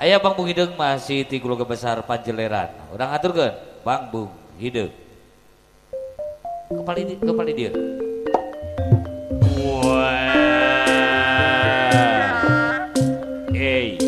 Ayah Bang Bung Hideung masih ti Keluarga Besar Panjeleran. Urang aturkeun Bang Bung Hideung. Kepali dia. Wah. Hey.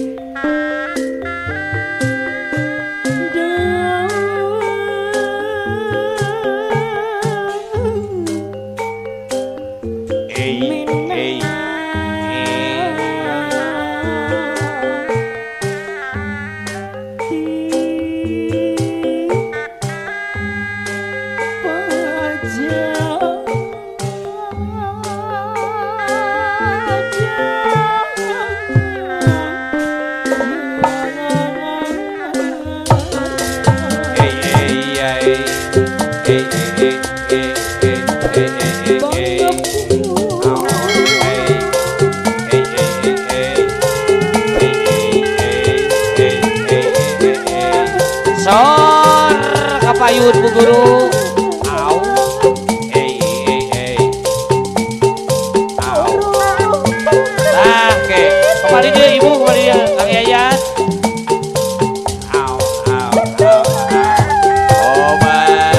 Sor kapayun Bu Guru. Au. Au. Nah, ke. Kembali dia Ibu, kembali dia Kang Yayat. Au, au, au. Obat.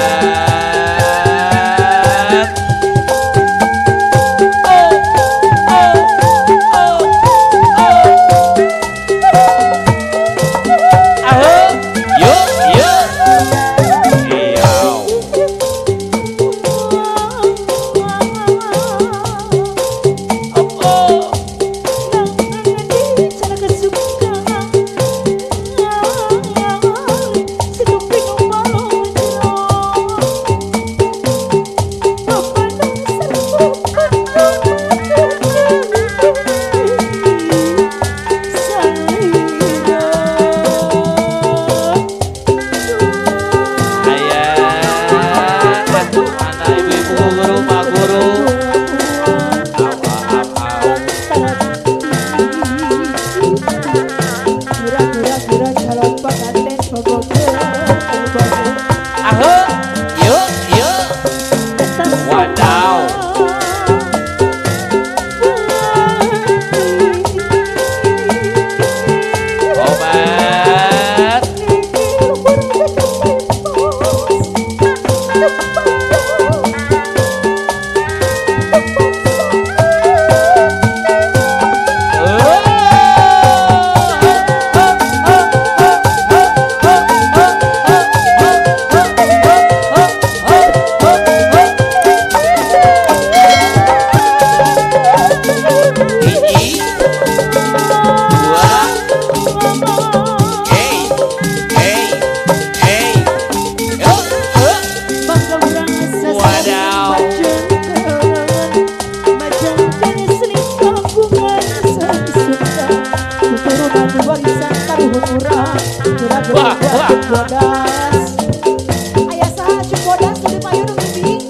Ayah saha cupodas tadi payun bibi.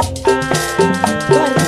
Bari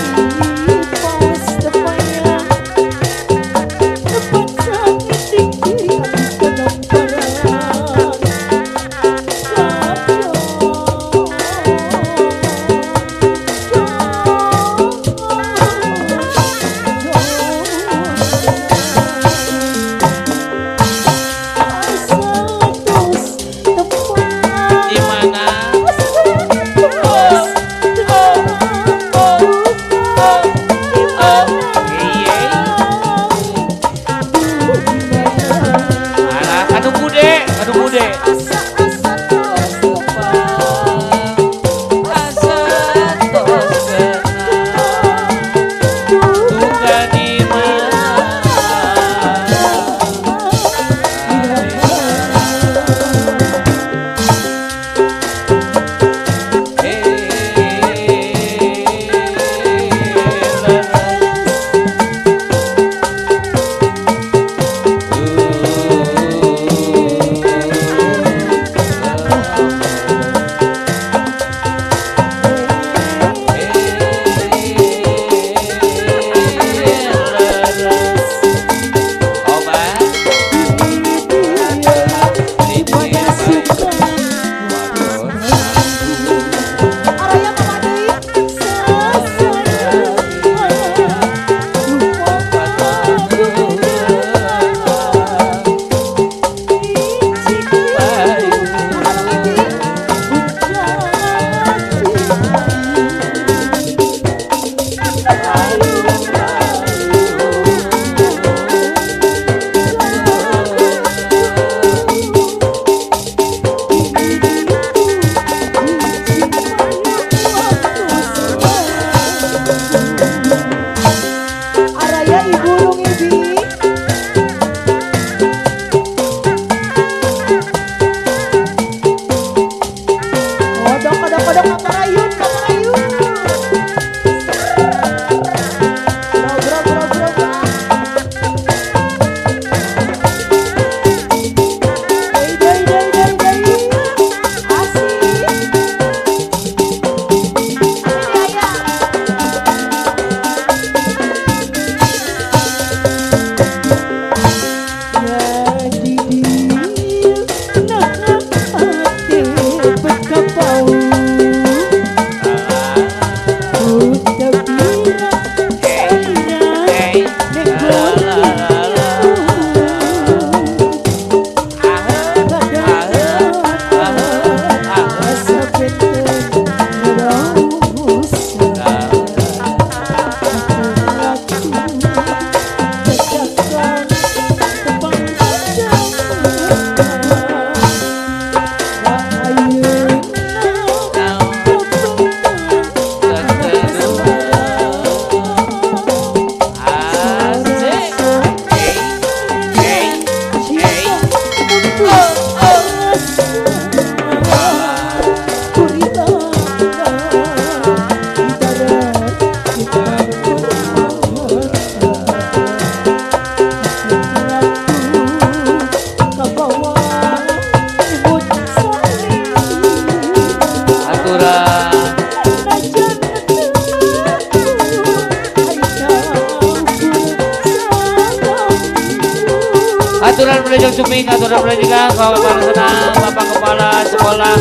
Aturan pendidikan Suming, aturan pendidikan Bapak Kepala Senang, Bapak Kepala Sekolah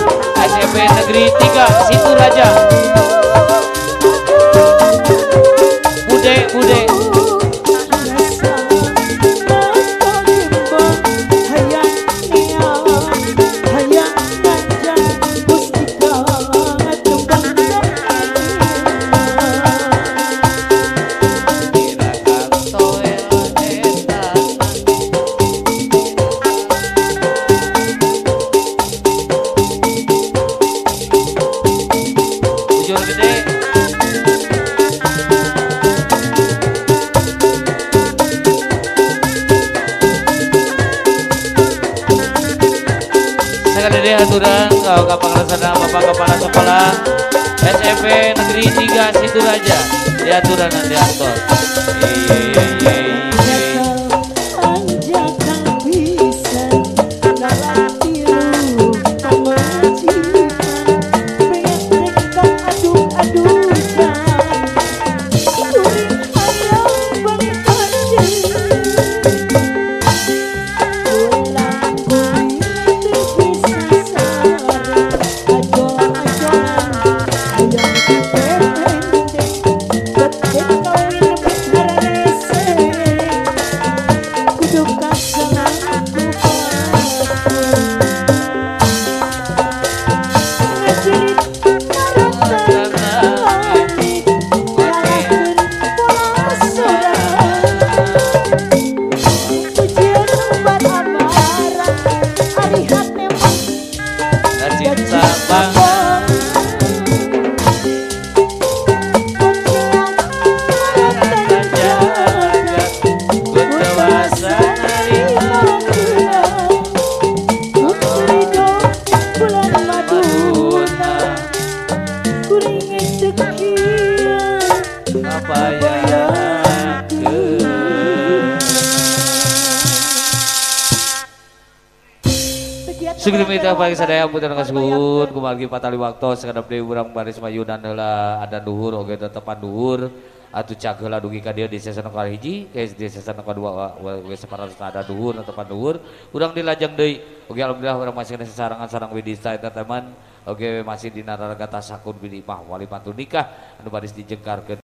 SMP Negeri 3 Situ Raja. Bude. Aturan Kepala Senang Bapak Kepala Sekolah SMP Negeri 3 Situ Raja. Di aturan nanti aktor. Sugeng mita pagi sadaya putra kasuhun kumargi patali waktu sekadap deui urang baris mayunan heula adan duhur oge tetepan duhur atuh cak heula dugi ka dieu di season nomor hiji ke di season nomor 2 we saparantos ada duhur tetepan duhur urang dilajeng deui oge alhamdulillah urang masih kena sasarangan sareng Widista Entertainment oge masih dina raragata sakun bili mah wali pantun nikah anu baris dijengkarkeun